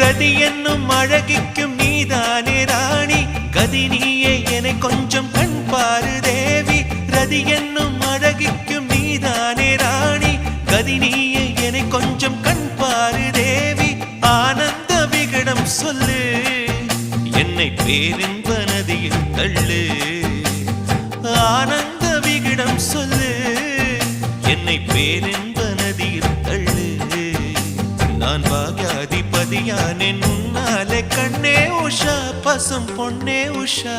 ரதி என்னும் அழகிக்கும் நீதானே ராணி கதி நீயே என கொஞ்சம் கண் பாரு தேவி ரதி என்னும் அழகிக்கும் நீதானே ராணி கதி நீயே என கொஞ்சம் கண் பாரு தேவி ஆனந்த விகடம் சொல்லு என்னை பேரின்ப நதியில் தள்ளு ஆனந்த விகடம் சொல்லு என்னை பேரின்ப நதியில் தள்ளு நான் பாக்யாதிபதியானேன் உன்னாலே கண்ணே உஷா பசும் பொன்னே உஷா